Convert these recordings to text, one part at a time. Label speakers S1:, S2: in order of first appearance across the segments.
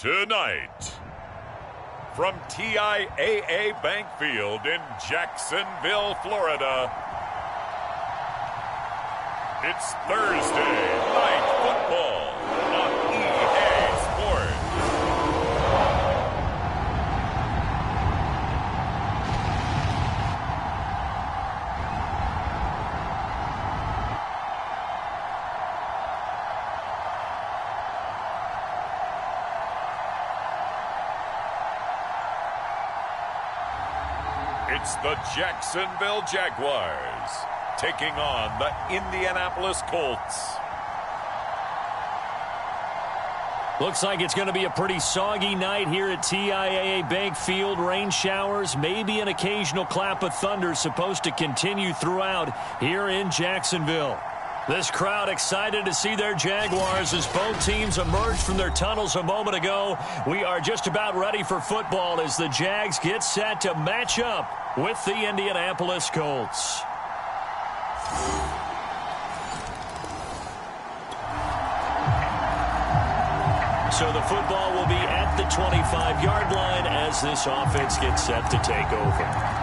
S1: Tonight, from TIAA Bank Field in Jacksonville, Florida, it's Thursday Night Football on EA Sports. It's the Jacksonville Jaguars taking on the Indianapolis Colts.
S2: Looks like it's going to be a pretty soggy night here at TIAA Bank Field. Rain showers, maybe an occasional clap of thunder supposed to continue throughout here in Jacksonville. This crowd excited to see their Jaguars as both teams emerged from their tunnels a moment ago. We are just about ready for football as the Jags get set to match up with the Indianapolis Colts. So the football will be at the 25-yard line as this offense gets set to take over.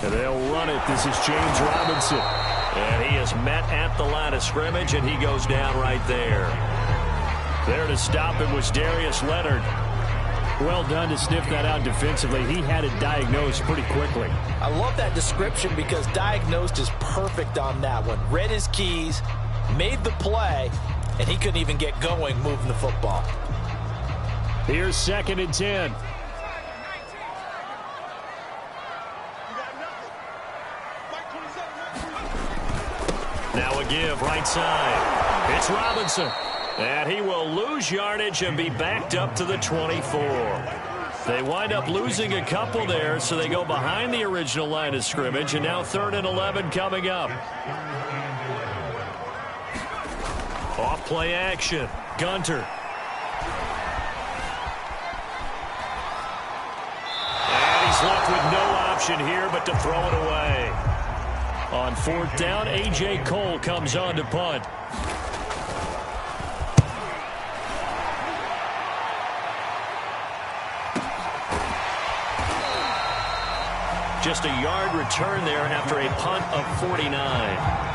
S3: And they'll run it. This is James Robinson.
S2: And he is met at the line of scrimmage, and he goes down right there.
S3: There to stop him was Darius Leonard. Well done to sniff that out defensively. He had it diagnosed pretty quickly.
S4: I love that description because diagnosed is perfect on that one. Read his keys, made the play, and he couldn't even get going moving the football.
S3: Here's 2nd and 10.
S2: Now a give right side. It's Robinson. And he will lose yardage and be backed up to the 24. They wind up losing a couple there, so they go behind the original line of scrimmage, and now 3rd and 11 coming up. Off play action. Gunter. And he's left with no option here but to throw it away. On 4th down, A.J. Cole comes on to punt. Just a yard return there after a punt of 49.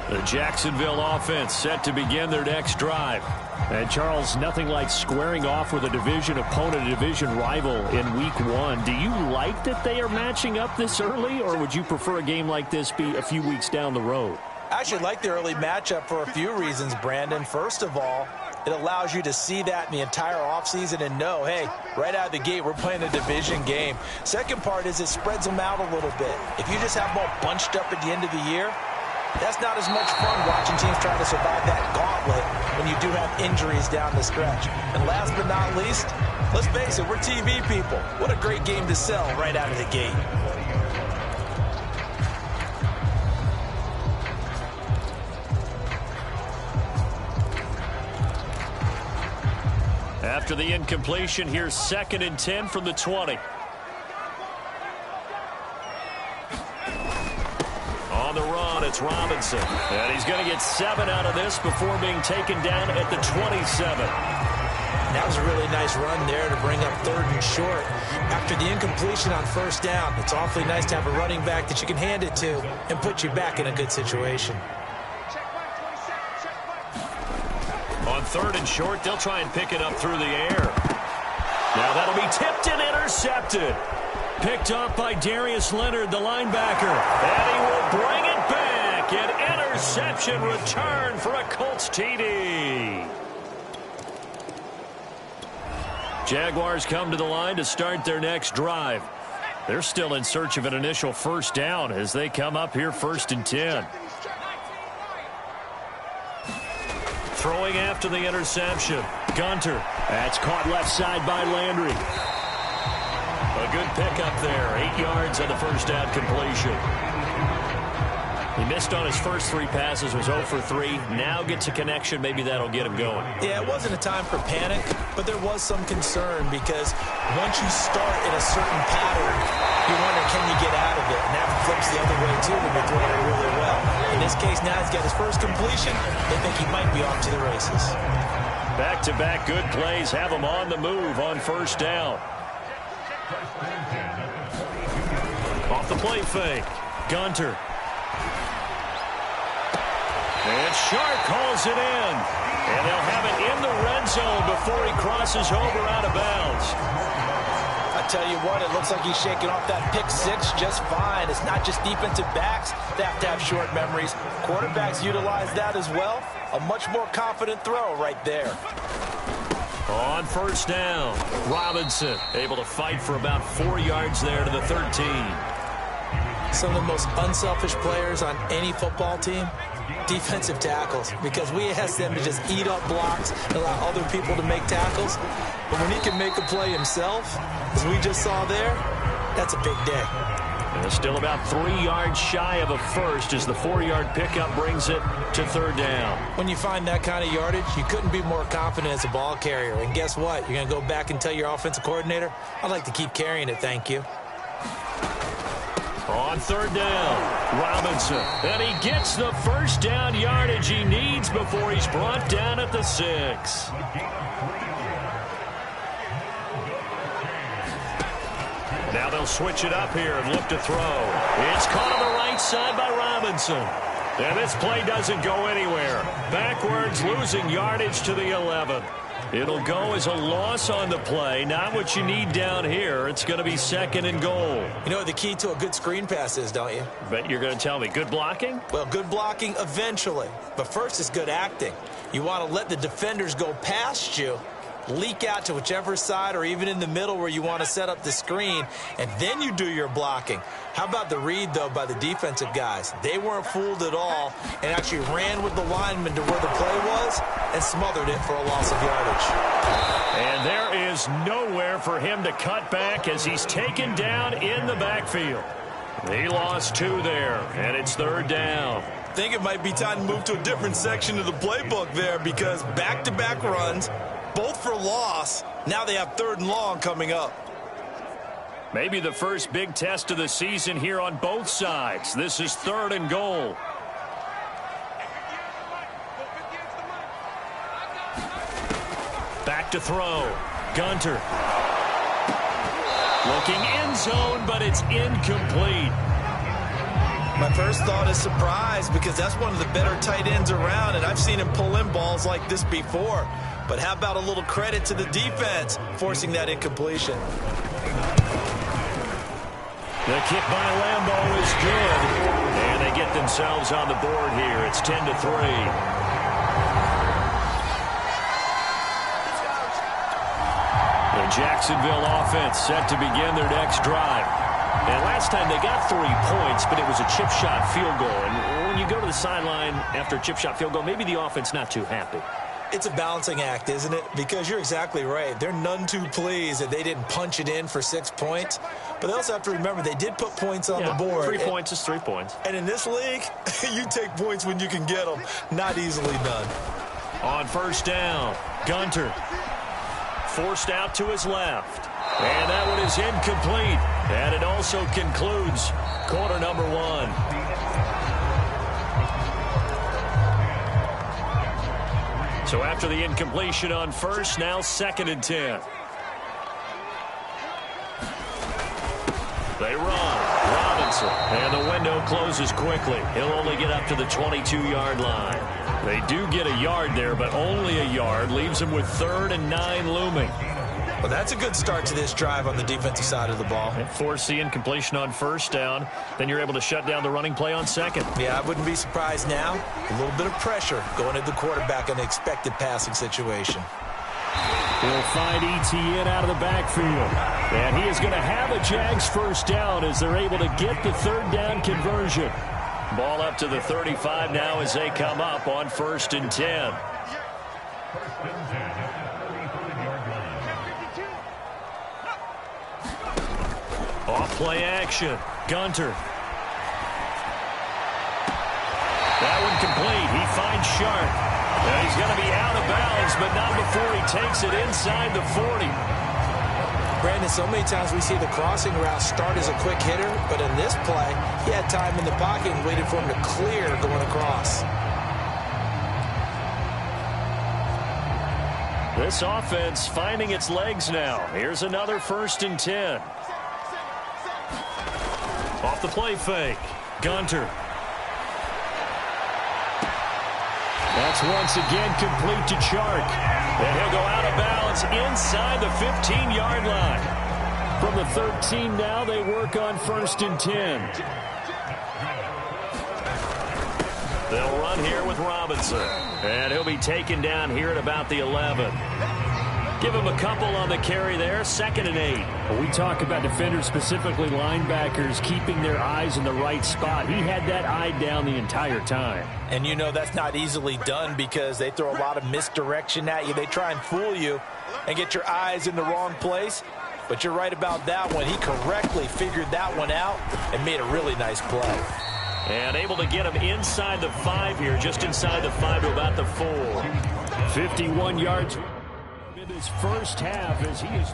S2: The Jacksonville offense set to begin their next drive.
S3: And Charles, nothing like squaring off with a division opponent, a division rival in week 1. Do you like that they are matching up this early, or would you prefer a game like this be a few weeks down the road?
S4: I actually like the early matchup for a few reasons, Brandon. First of all, it allows you to see that in the entire offseason and know, hey, right out of the gate, we're playing a division game. Second part is it spreads them out a little bit. If you just have them all bunched up at the end of the year, that's not as much fun watching teams trying to survive that gauntlet when you do have injuries down the stretch. And last but not least, let's face it, we're TV people. What a great game to sell right out of the gate.
S2: After the incompletion, here's 2nd and 10 from the 20. On the run, it's Robinson. And he's going to get 7 out of this before being taken down at the 27.
S4: That was a really nice run there to bring up 3rd and short. After the incompletion on 1st down, it's awfully nice to have a running back that you can hand it to and put you back in a good situation.
S2: On 3rd and short, they'll try and pick it up through the air. Now that'll be tipped and intercepted. Picked up by Darius Leonard, the linebacker. And he will bring it back. An interception return for a Colts TD. Jaguars come to the line to start their next drive. They're still in search of an initial 1st down as they come up here 1st and 10. Throwing after the interception. Gunter.
S3: That's caught left side by Landry.
S2: A good pickup there. 8 yards on the first down completion. He missed on his first 3 passes, was 0 for 3. Now gets a connection. Maybe that'll get him going.
S4: Yeah, it wasn't a time for panic, but there was some concern because once you start in a certain pattern, you wonder, can you get out of it? And that flips the other way, too, when you're throwing it really well. In this case, now he's got his first completion. They think he might be off to the races.
S2: Back-to-back good plays have him on the move on first down. Off the play fake. Gunter. And Sharp calls it in. And they'll have it in the red zone before he crosses over out of bounds.
S4: I tell you what, it looks like he's shaking off that pick 6 just fine. It's not just defensive backs that have to have short memories. Quarterbacks utilize that as well. A much more confident throw right there.
S2: On first down, Robinson able to fight for about 4 yards there to the 13.
S4: Some of the most unselfish players on any football team, defensive tackles, because we ask them to just eat up blocks and allow other people to make tackles. But when he can make a play himself, as we just saw there, that's a big day.
S2: And they're still about 3 yards shy of a first as the 4-yard pickup brings it to third down.
S4: When you find that kind of yardage, you couldn't be more confident as a ball carrier. And guess what? You're going to go back and tell your offensive coordinator, I'd like to keep carrying it, thank you.
S2: On third down, Robinson. And he gets the first down yardage he needs before he's brought down at the 6. Now they'll switch it up here and look to throw. It's caught on the right side by Robinson. And this play doesn't go anywhere. Backwards, losing yardage to the 11. It'll go as a loss on the play. Not what you need down here. It's going to be 2nd and goal.
S4: You know what the key to a good screen pass is, don't you?
S2: Bet you're going to tell me. Good blocking?
S4: Well, good blocking eventually. But first is good acting. You want to let the defenders go past you, leak out to whichever side or even in the middle where you want to set up the screen, and then you do your blocking. How about the read, though, by the defensive guys? They weren't fooled at all and actually ran with the lineman to where the play was and smothered it for a loss of yardage.
S2: And there is nowhere for him to cut back as he's taken down in the backfield. He lost 2 there, and it's third down.
S4: I think it might be time to move to a different section of the playbook there because back-to-back runs, both for loss. Now they have 3rd and long coming up.
S2: Maybe the first big test of the season here on both sides. This is 3rd and goal. Back to throw. Gunter. Looking end zone, but it's incomplete.
S4: My first thought is surprise because that's one of the better tight ends around, and I've seen him pull in balls like this before. But how about a little credit to the defense forcing that incompletion?
S2: The kick by Lambeau is good. And they get themselves on the board here. It's 10-3. The Jacksonville offense set to begin their next drive. And last time they got 3 points, but it was a chip shot field goal. And when you go to the sideline after a chip shot field goal, maybe the offense not too happy.
S4: It's a balancing act, isn't it? Because you're exactly right. They're none too pleased that they didn't punch it in for 6 points. But they also have to remember they did put points on the board.
S2: 3 points is 3 points.
S4: And in this league, you take points when you can get them. Not easily done.
S2: On first down, Gunter. Forced out to his left. And that one is incomplete. And it also concludes quarter number 1. So after the incompletion on first, now 2nd and 10. They run. Robinson. And the window closes quickly. He'll only get up to the 22-yard line. They do get a yard there, but only a yard. Leaves them with 3rd and 9 looming.
S4: Well, that's a good start to this drive on the defensive side of the ball.
S2: Force the incompletion on first down. Then you're able to shut down the running play on 2nd.
S4: Yeah, I wouldn't be surprised now. A little bit of pressure going at the quarterback in an expected passing situation.
S2: He'll find ETN out of the backfield. And he is going to have a Jags first down as they're able to get the 3rd down conversion. Ball up to the 35 now as they come up on 1st and 10. Off play action. Gunter. That one complete. He finds Sharp. Now he's going to be out of bounds, but not before he takes it inside the 40.
S4: Brandon, so many times we see the crossing route start as a quick hitter, but in this play, he had time in the pocket and waited for him to clear going across.
S2: This offense finding its legs now. Here's another 1st and 10. Off the play fake. Gunter. That's once again complete to Chark. And he'll go out of bounds inside the 15-yard line.
S3: From the 13 now, they work on 1st and 10.
S2: They'll run here with Robinson. And he'll be taken down here at about the 11. Give him a couple on the carry there. 2nd and 8.
S3: When we talk about defenders, specifically linebackers, keeping their eyes in the right spot. He had that eye down the entire time.
S4: And you know that's not easily done because they throw a lot of misdirection at you. They try and fool you and get your eyes in the wrong place. But you're right about that one. He correctly figured that one out and made a really nice play.
S2: And able to get him inside the 5 here, just inside the 5 to about the 4.
S3: 51 yards in this first half as he is...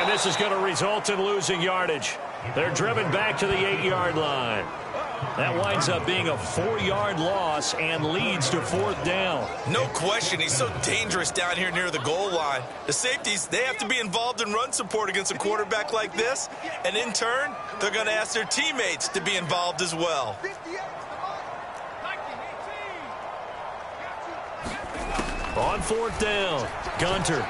S2: This is going to result in losing yardage. They're driven back to the 8-yard line. That winds up being a 4-yard loss and leads to 4th down.
S5: No question. He's so dangerous down here near the goal line. The safeties, they have to be involved in run support against a quarterback like this. And in turn, they're going to ask their teammates to be involved as well.
S2: On 4th down, Gunter.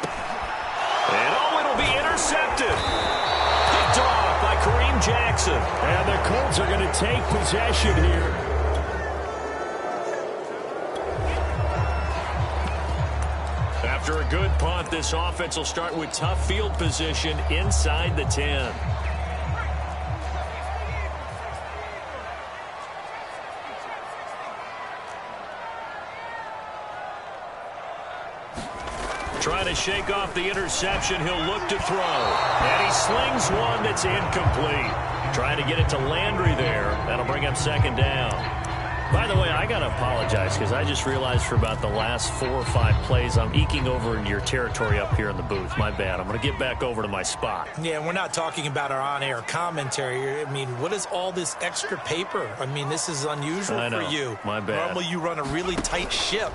S2: And it'll be intercepted. Picked off by Kareem Jackson.
S3: And the Colts are going to take possession here.
S2: After a good punt, this offense will start with tough field position inside the 10. Trying to shake off the interception. He'll look to throw. And he slings one that's incomplete. Trying to get it to Landry there. That'll bring up 2nd down. By the way, I got to apologize because I just realized for about the last 4 or 5 plays, I'm eking over into your territory up here in the booth. My bad. I'm going to get back over to my spot.
S4: Yeah, and we're not talking about our on-air commentary. I mean, what is all this extra paper? I mean, this is unusual for you.
S2: My bad.
S4: Normally you run a really tight ship.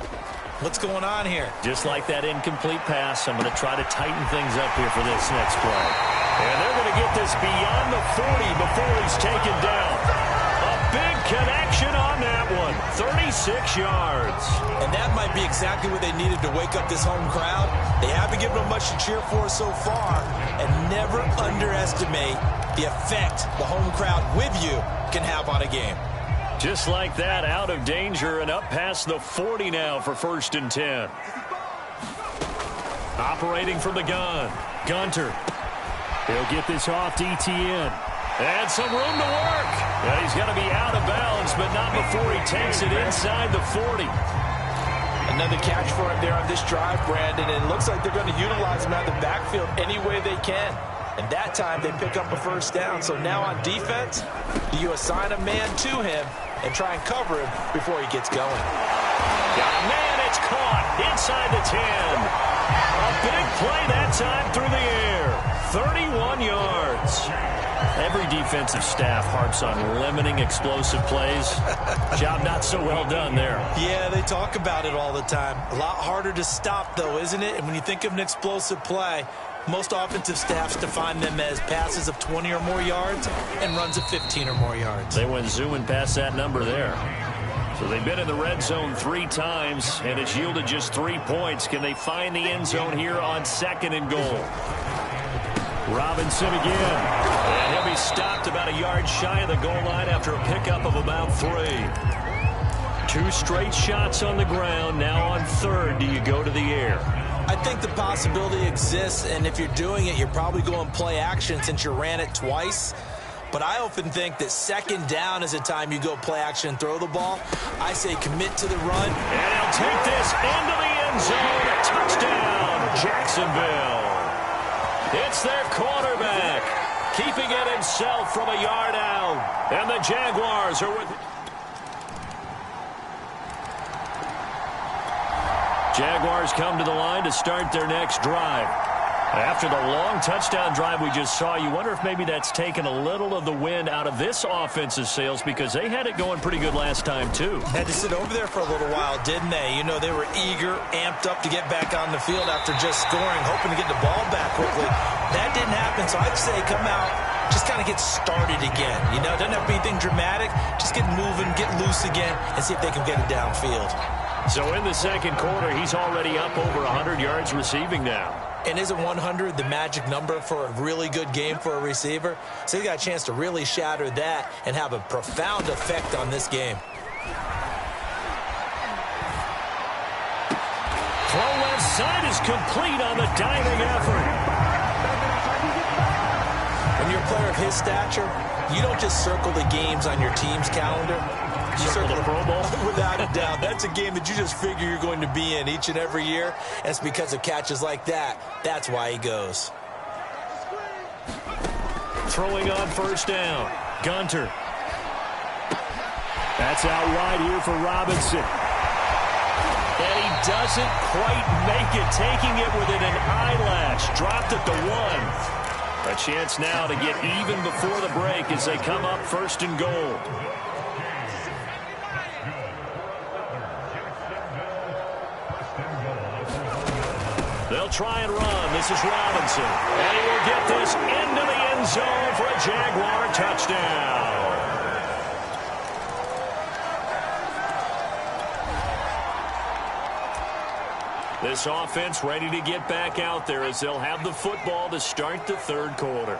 S4: What's going on here?
S2: Just like that incomplete pass, I'm going to try to tighten things up here for this next play. And they're going to get this beyond the 40 before he's taken down. A big connection on that one. 36 yards.
S4: And that might be exactly what they needed to wake up this home crowd. They haven't given them much to cheer for so far. And never underestimate the effect the home crowd with you can have on a game.
S2: Just like that, out of danger and up past the 40 now for 1st and 10. Operating from the gun, Gunter.
S3: He'll get this off to ETN.
S2: And some room to work. Yeah, he's going to be out of bounds, but not before he takes it inside the 40.
S4: Another catch for him there on this drive, Brandon. And it looks like they're going to utilize him out of the backfield any way they can. And that time they pick up a 1st down. So now on defense, do you assign a man to him and try and cover him before he gets going?
S2: Got a man, it's caught inside the 10. A big play that time through the air. 31 yards. Every defensive staff harps on limiting explosive plays. Job not so well done there.
S4: Yeah, they talk about it all the time. A lot harder to stop, though, isn't it? And when you think of an explosive play, most offensive staffs define them as passes of 20 or more yards and runs of 15 or more yards.
S2: They went zooming past that number there. So they've been in the red zone 3 times, and it's yielded just 3 points. Can they find the end zone here on 2nd and goal? Robinson again. And he'll be stopped about a yard shy of the goal line after a pickup of about 3. 2 straight shots on the ground. Now on third, do you go to the air?
S4: I think the possibility exists, and if you're doing it, you're probably going play action since you ran it twice. But I often think that second down is a time you go play action and throw the ball. I say commit to the run.
S2: And he'll take this into the end zone. A touchdown, Jacksonville. It's their quarterback, keeping it himself from a yard out. And the Jaguars are with... Jaguars come to the line to start their next drive. After the long touchdown drive we just saw, you wonder if maybe that's taken a little of the wind out of this offense's sails because they had it going pretty good last time, too.
S4: Had to sit over there for a little while, didn't they? You know, they were eager, amped up to get back on the field after just scoring, hoping to get the ball back quickly. That didn't happen, so I'd say come out, just kind of get started again. You know, doesn't have to be anything dramatic. Just get moving, get loose again, and see if they can get it downfield.
S2: So in the second quarter, he's already up over 100 yards receiving now.
S4: And isn't 100 the magic number for a really good game for a receiver? So he got a chance to really shatter that and have a profound effect on this game.
S2: Throw left side is complete on the diving effort.
S4: When you're a player of his stature, you don't just circle the games on your team's calendar. You circle the Pro Bowl? Without a doubt. That's a game that you just figure you're going to be in each and every year. And it's because of catches like that. That's why he goes.
S2: Throwing on first down. Gunter. That's out wide here for Robinson. And he doesn't quite make it, taking it within an eyelash. Dropped at the 1. A chance now to get even before the break as they come up first and goal. They'll try and run. This is Robinson. And he will get this into the end zone for a Jaguar touchdown. This offense ready to get back out there as they'll have the football to start the third quarter.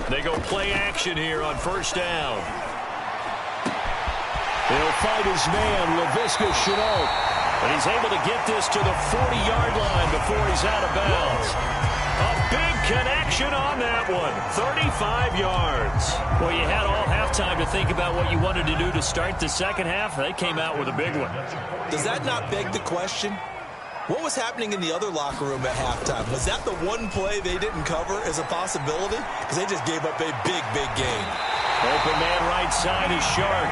S2: They go play action here on first down. He'll fight his man, Laviska Shenault. And he's able to get this to the 40-yard line before he's out of bounds. A big connection on that one. 35 yards. Well, you had all halftime to think about what you wanted to do to start the second half. They came out with a big one.
S4: Does that not beg the question? What was happening in the other locker room at halftime? Was that the one play they didn't cover as a possibility? Because they just gave up a big, big game.
S2: Open man right side is Shark.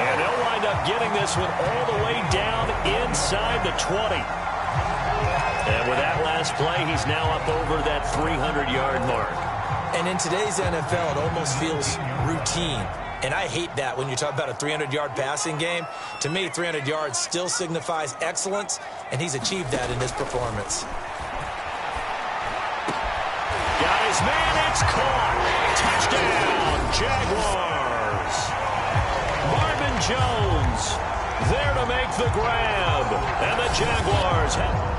S2: And they'll wind up getting this one all the way down inside the 20. And with that last play, he's now up over that 300-yard mark.
S4: And in today's NFL, it almost feels routine. And I hate that when you talk about a 300-yard passing game. To me, 300 yards still signifies excellence, and he's achieved that in his performance.
S2: Got his man, it's caught. Touchdown, Jaguars. Marvin Jones there to make the grab. And the Jaguars have...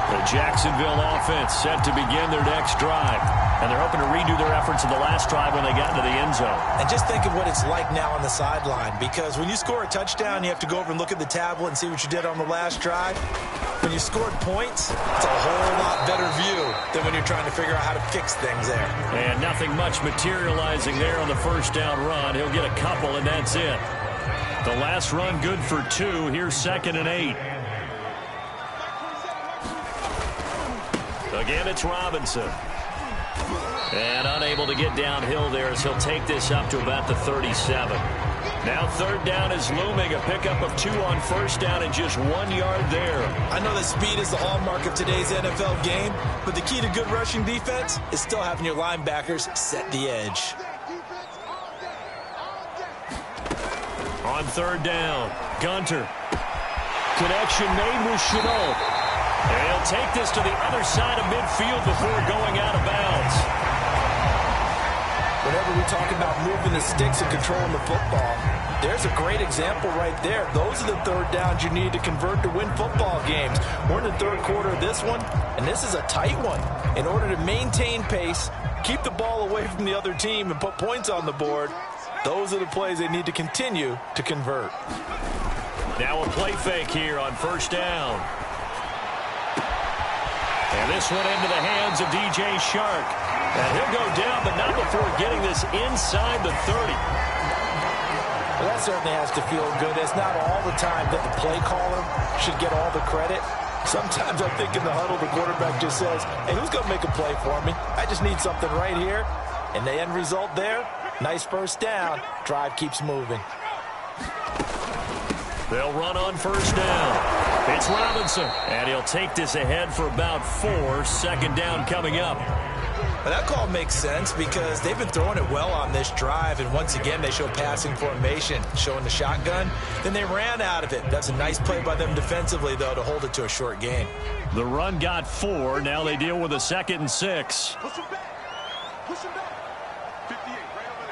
S2: The Jacksonville offense set to begin their next drive. And they're hoping to redo their efforts in the last drive when they got into the end zone.
S4: And just think of what it's like now on the sideline. Because when you score a touchdown, you have to go over and look at the tablet and see what you did on the last drive. When you scored points, it's a whole lot better view than when you're trying to figure out how to fix things there.
S2: And nothing much materializing there on the first down run. He'll get a couple, and that's it. The last run good for 2. Here's 2nd and 8. Again, it's Robinson. And unable to get downhill there as he'll take this up to about the 37. Now third down is looming. A pickup of 2 on first down and just 1 yard there.
S4: I know that speed is the hallmark of today's NFL game, but the key to good rushing defense is still having your linebackers set the edge.
S2: On third down, Gunter. Connection made with Shenault. And he'll take this to the other side of midfield before going out of bounds.
S4: Whenever moving the sticks and controlling the football. There's a great example right there. Those are the third downs you need to convert to win football games. We're in the third quarter of this one, and this is a tight one. In order to maintain pace, keep the ball away from the other team, and put points on the board, those are the plays they need to continue to convert.
S2: Now a play fake here on first down. And this one into the hands of DJ Shark. And he'll go down, but not before getting this inside the 30.
S4: Well, that certainly has to feel good. It's not all the time that the play caller should get all the credit. Sometimes I think in the huddle, the quarterback just says, hey, who's going to make a play for me? I just need something right here. And the end result there, nice first down. Drive keeps moving.
S2: They'll run on first down. It's Robinson, and he'll take this ahead for about 4. Second down coming up.
S4: Well, that call makes sense because they've been throwing it well on this drive, and once again they show passing formation, showing the shotgun. Then they ran out of it. That's a nice play by them defensively, though, to hold it to a short gain.
S2: The run got 4. Now they deal with a 2nd and 6.
S6: Push him back. Push him back. 58, right over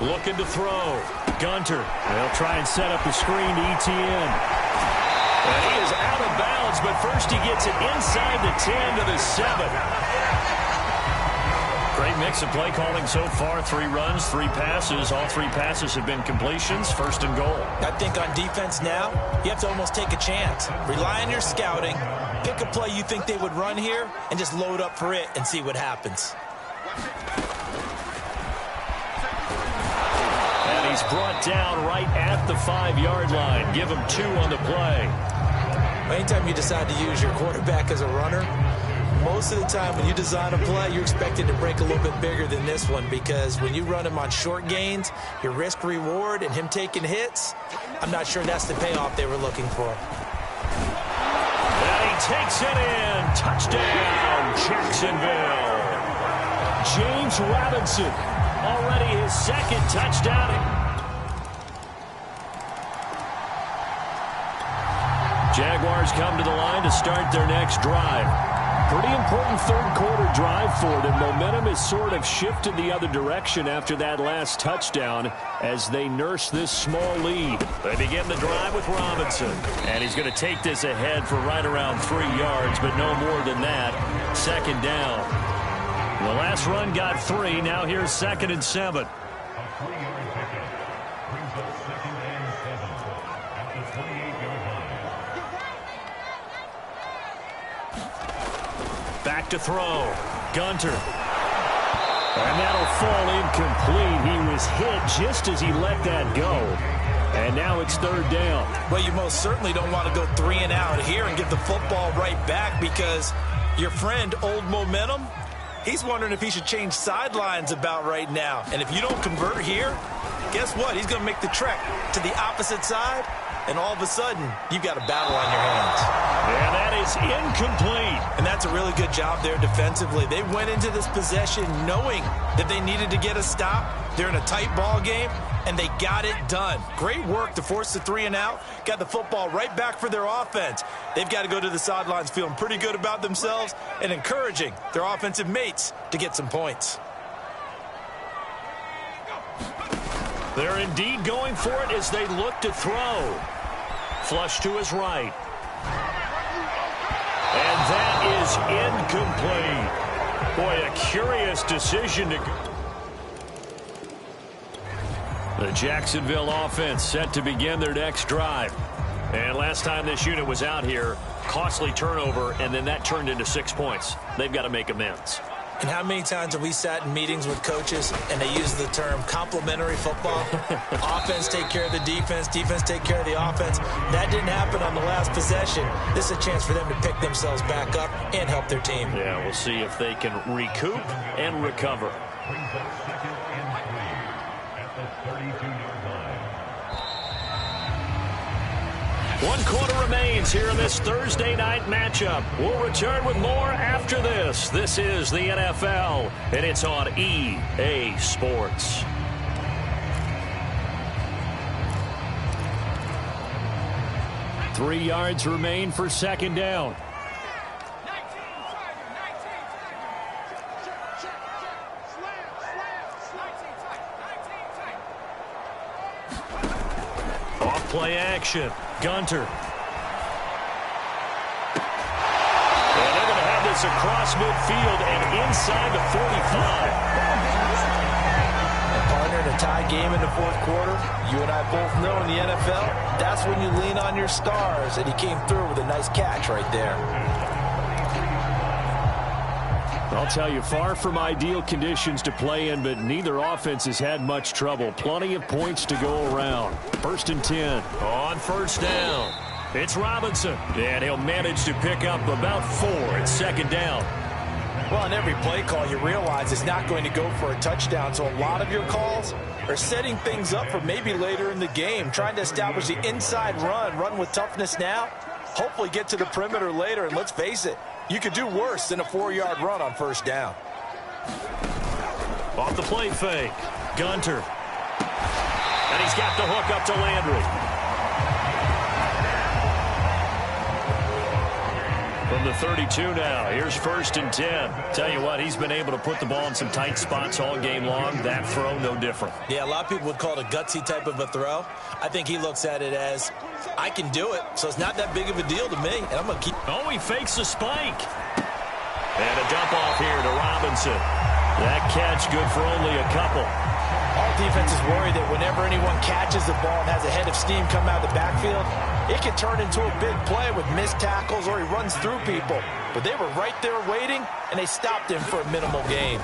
S6: there.
S2: Looking to throw. Gunter. They'll try and set up the screen to ETN. And he is out of bounds, but first he gets it inside the 10 to the 7. Great mix of play calling so far. 3 runs, 3 passes. All 3 passes have been completions. First and goal.
S4: I think on defense now, you have to almost take a chance. Rely on your scouting. Pick a play you think they would run here and just load up for it and see what happens.
S2: And he's brought down right at the 5-yard line. Give him 2 on the play.
S4: Anytime you decide to use your quarterback as a runner, most of the time when you design a play, you're expected to break a little bit bigger than this one, because when you run him on short gains, your risk reward and him taking hits, I'm not sure that's the payoff they were looking for.
S2: And he takes it in. Touchdown, Jacksonville. James Robinson, already his 2nd touchdown. Jaguars come to the line to start their next drive. Pretty important third quarter drive for them. Momentum has sort of shifted the other direction after that last touchdown as they nurse this small lead. They begin the drive with Robinson. And he's going to take this ahead for right around 3 yards, but no more than that. 2nd down. The last run got 3. Now here's 2nd and 7. Back to throw. Gunter. And that'll fall incomplete. He was hit just as he let that go. And now it's 3rd down.
S4: Well, you most certainly don't want to go 3 and out here and get the football right back, because your friend, Old Momentum, he's wondering if he should change sidelines about right now. And if you don't convert here, guess what? He's going to make the trek to the opposite side, and all of a sudden, you've got a battle on your hands.
S2: And that is incomplete.
S4: And that's a really good job there defensively. They went into this possession knowing that they needed to get a stop. They're in a tight ball game, and they got it done. Great work to force the 3 and out. Got the football right back for their offense. They've got to go to the sidelines feeling pretty good about themselves and encouraging their offensive mates to get some points.
S2: They're indeed going for it as they look to throw. Flush to his right. And that is incomplete. Boy, a curious decision to... The Jacksonville offense set to begin their next drive. And last time this unit was out here, costly turnover, and then that turned into 6 points. They've got to make amends.
S4: And how many times have we sat in meetings with coaches and they use the term complementary football? Offense take care of the defense, defense take care of the offense. That didn't happen on the last possession. This is a chance for them to pick themselves back up and help their team.
S2: Yeah, we'll see if they can recoup and recover. One quarter remains here in this Thursday night matchup. We'll return with more after this. This is the NFL, and it's on EA Sports. Three yards remain for 2nd down. Off-play action. Gunter. And they're going to have this across midfield and inside the 45.
S4: Partner, in a tie game in the fourth quarter, you and I both know in the NFL, that's when you lean on your stars, and he came through with a nice catch right there.
S3: I'll tell you, far from ideal conditions to play in, but neither offense has had much trouble. Plenty of points to go around. 1st and 10.
S2: On first down, it's Robinson, and he'll manage to pick up about 4 at second down.
S4: Well, in every play call, you realize it's not going to go for a touchdown, so a lot of your calls are setting things up for maybe later in the game, trying to establish the inside run with toughness now, hopefully get to the perimeter later, and let's face it, you could do worse than a 4-yard run on first down.
S2: Off the play fake, Gunter. And he's got the hook up to Landry. From the 32 now, here's 1st and 10. Tell you what, he's been able to put the ball in some tight spots all game long. That throw, no different.
S4: Yeah, a lot of people would call it a gutsy type of a throw. I think he looks at it as, I can do it, so it's not that big of a deal to me, and I'm going to keep...
S2: Oh, he fakes the spike. And a dump off here to Robinson. That catch good for only a couple.
S4: All defense is worried that whenever anyone catches the ball and has a head of steam come out of the backfield, it can turn into a big play with missed tackles or he runs through people. But they were right there waiting, and they stopped him for a minimal gain.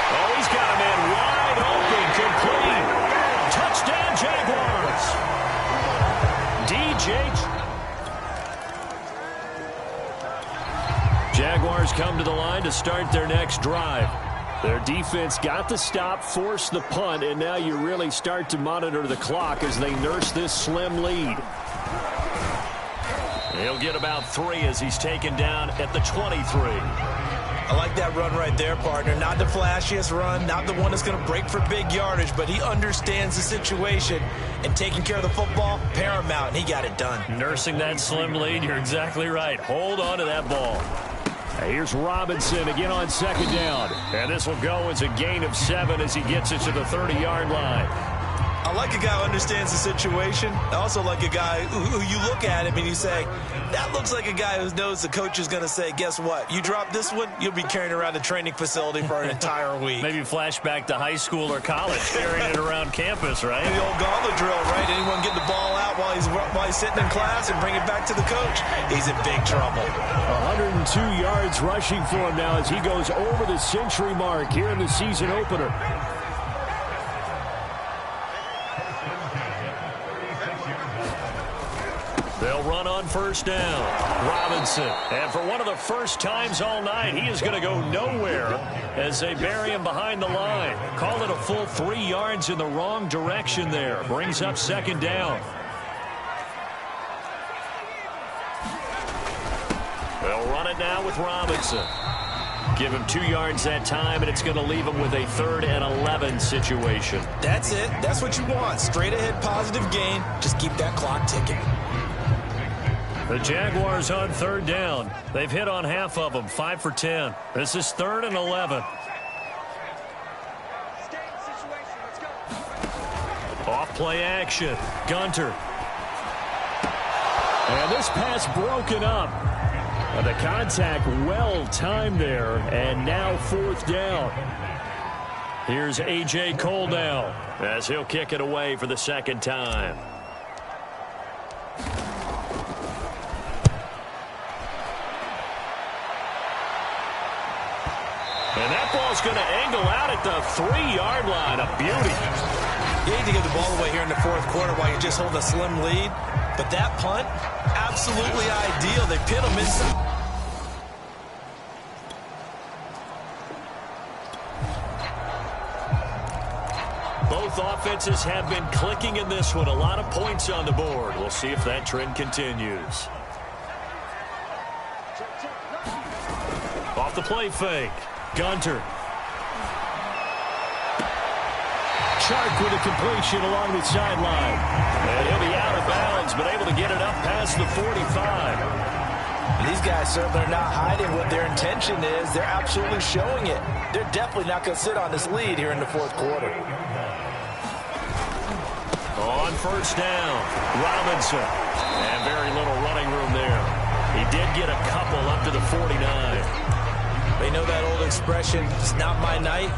S2: Oh, he's got a man wide open, complete. Touchdown, Jaguars. Jaguars come to the line to start their next drive.
S3: Their defense got the stop, forced the punt, and now you really start to monitor the clock as they nurse this slim lead.
S2: He'll get about 3 as he's taken down at the 23.
S4: I like that run right there, partner. Not the flashiest run, not the one that's going to break for big yardage, but he understands the situation, and taking care of the football, paramount, and he got it done.
S2: Nursing that slim lead, you're exactly right. Hold on to that ball.
S3: Here's Robinson again on second down. And this will go as a gain of 7 as he gets it to the 30-yard line.
S4: I like a guy who understands the situation. I also like a guy who you look at him and you say, that looks like a guy who knows the coach is going to say, guess what? You drop this one, you'll be carrying around the training facility for an entire week.
S2: Maybe flashback to high school or college, carrying it around campus, right?
S4: The old gauntlet drill, right? Anyone get the ball out while he's sitting in class and bring it back to the coach? He's in big trouble.
S3: 102 yards rushing for him now as he goes over the century mark here in the season opener.
S2: They'll run on first down. Robinson. And for one of the first times all night, he is going to go nowhere as they bury him behind the line. Call it a full 3 yards in the wrong direction there. Brings up second down. They'll run it now with Robinson. Give him 2 yards that time, and it's going to leave him with a 3rd and 11 situation.
S4: That's it. That's what you want. Straight ahead positive gain. Just keep that clock ticking.
S2: The Jaguars on third down. They've hit on half of them, 5 for 10. This is 3rd and 11. Off play action. Gunter.
S3: And this pass broken up. The contact well timed there, and now 4th down.
S2: Here's A.J. Cole now as he'll kick it away for the second time. And that ball's going to angle out at the 3-yard line. A beauty.
S4: You need to get the ball away here in the fourth quarter while you just hold a slim lead. But that punt, absolutely ideal. They pin him inside.
S2: Both offenses have been clicking in this one. A lot of points on the board. We'll see if that trend continues. Off the play fake. Gunter.
S3: Chark with a completion along the sideline.
S2: And he'll be out of bounds, but able to get it up past the 45.
S4: These guys certainly are not hiding what their intention is. They're absolutely showing it. They're definitely not going to sit on this lead here in the fourth quarter.
S2: On first down, Robinson. And very little running room there. He did get a couple up to the 49.
S4: They know that old expression, it's not my night.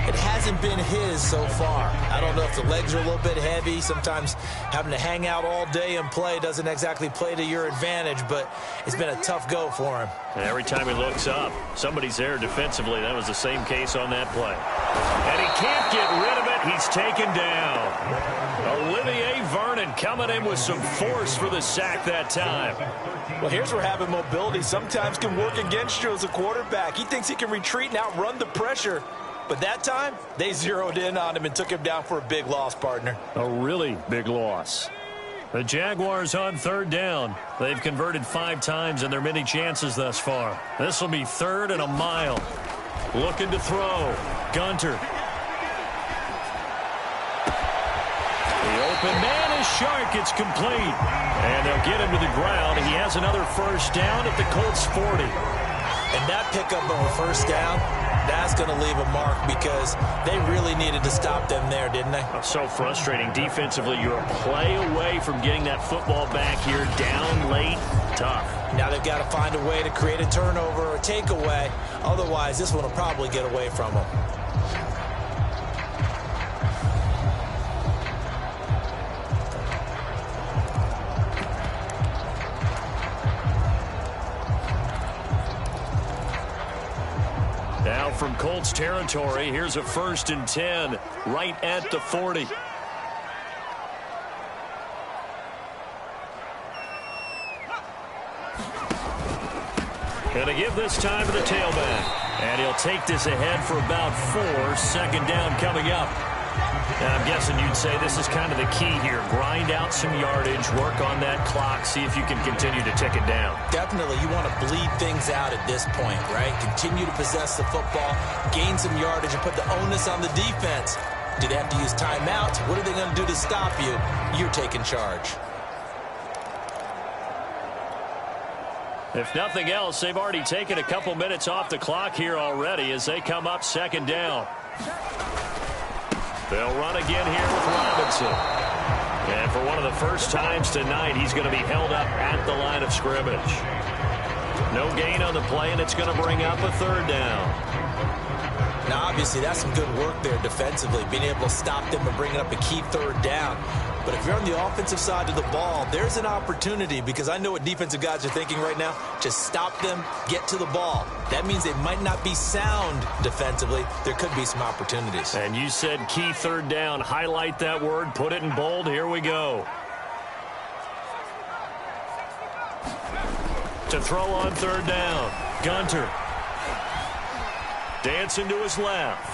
S4: It hasn't been his so far. I don't know if the legs are a little bit heavy. Sometimes having to hang out all day and play doesn't exactly play to your advantage, but it's been a tough go for him.
S2: And every time he looks up, somebody's there defensively. That was the same case on that play. And he can't get rid of it. He's taken down. Olivier Vernon coming in with some force for the sack that time.
S4: Well, here's where having mobility sometimes can work against you as a quarterback. He thinks he can retreat and outrun the pressure. But that time, they zeroed in on him and took him down for a big loss, partner.
S2: A really big loss. The Jaguars on third down. They've converted 5 times in their many chances thus far. This will be 3rd and a mile. Looking to throw. Gunter. The open man is Shark. It's complete. And they'll get him to the ground. He has another first down at the Colts 40.
S4: And that pickup of a first down, that's going to leave a mark because they really needed to stop them there, didn't they?
S2: So frustrating. Defensively, you're a play away from getting that football back here. Down late, tough.
S4: Now they've got to find a way to create a turnover or a takeaway. Otherwise, this one will probably get away from them.
S2: Now from Colts territory, here's a 1st and 10 right at the 40. Going to give this time to the tailback. And he'll take this ahead for about 4. 2nd down coming up. And I'm guessing you'd say this is kind of the key here. Grind out some yardage, work on that clock, see if you can continue to tick it down.
S4: Definitely, you want to bleed things out at this point, right? Continue to possess the football, gain some yardage, and put the onus on the defense. Do they have to use timeouts? What are they going to do to stop you? You're taking charge.
S2: If nothing else, they've already taken a couple minutes off the clock here already as they come up 2nd down. They'll run again here with Robinson. And for one of the first times tonight, he's going to be held up at the line of scrimmage. No gain on the play, and it's going to bring up a 3rd down.
S4: Now, obviously, that's some good work there defensively, being able to stop them and bringing up a key 3rd down. But if you're on the offensive side of the ball, there's an opportunity because I know what defensive guys are thinking right now. Just stop them, get to the ball. That means they might not be sound defensively. There could be some opportunities.
S2: And you said key 3rd down. Highlight that word. Put it in bold. Here we go. To throw on 3rd down. Gunter. Dancing to his left.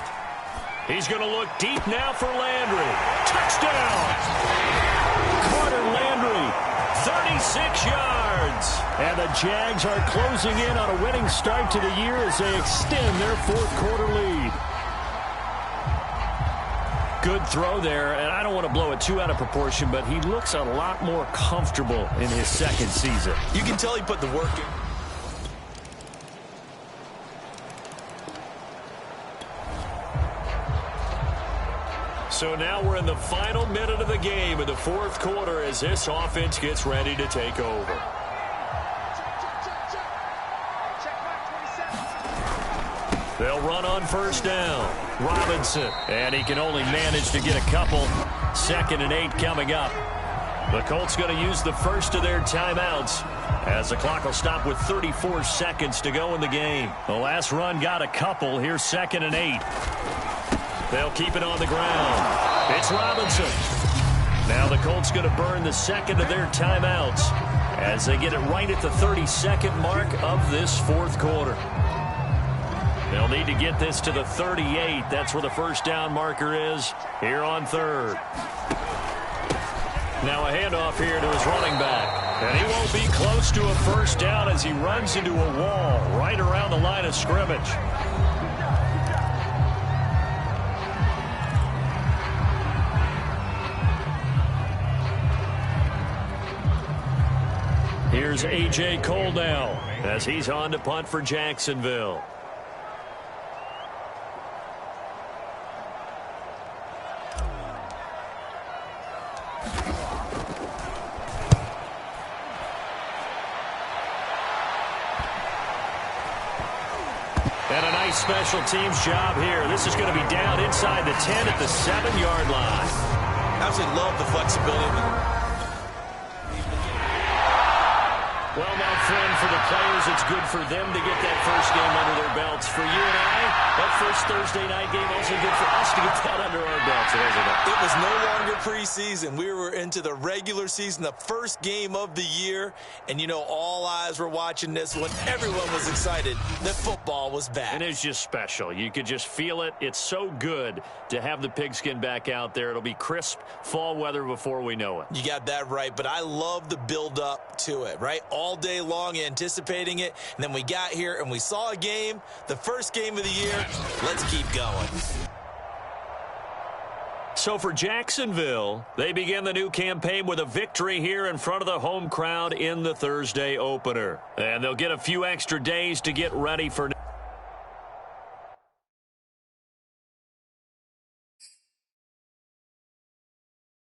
S2: He's going to look deep now for Landry. Touchdown! Carter Landry, 36 yards.
S3: And the Jags are closing in on a winning start to the year as they extend their 4th quarter lead.
S2: Good throw there, and I don't want to blow it too out of proportion, but he looks a lot more comfortable in his 2nd season.
S5: You can tell he put the work in.
S2: So now we're in the final minute of the game in the 4th quarter as this offense gets ready to take over. They'll run on 1st down. Robinson, and he can only manage to get a couple. 2nd and 8 coming up. The Colts going to use the first of their timeouts as the clock will stop with 34 seconds to go in the game. The last run got a couple. Here's 2nd and 8. They'll keep it on the ground. It's Robinson. Now the Colts going to burn the 2nd of their timeouts as they get it right at the 32nd mark of this 4th quarter. They'll need to get this to the 38. That's where the first down marker is here on 3rd. Now a handoff here to his running back. And he won't be close to a first down as he runs into a wall right around the line of scrimmage. Here's A.J. Cole now as he's on to punt for Jacksonville. And a nice special teams job here. This is going to be down inside the 10 at the 7-yard line.
S5: Absolutely love the flexibility.
S2: Well, my friend, for the players, it's good for them to get that first game under their belts. For you and I, that first Thursday night game also good for us to get that under our belts, isn't it?
S5: It was no longer preseason. We were into the regular season, the first game of the year. And, you know, all eyes were watching this when everyone was excited that football was back.
S2: And it's just special. You could just feel it. It's so good to have the pigskin back out there. It'll be crisp fall weather before we know it.
S5: You got that right, but I love the build-up to it, right? All day long anticipating it, and then we got here and we saw a game, the first game of the year. Let's keep going.
S2: So for Jacksonville, they begin the new campaign with a victory here in front of the home crowd in the Thursday opener. And they'll get a few extra days to get ready for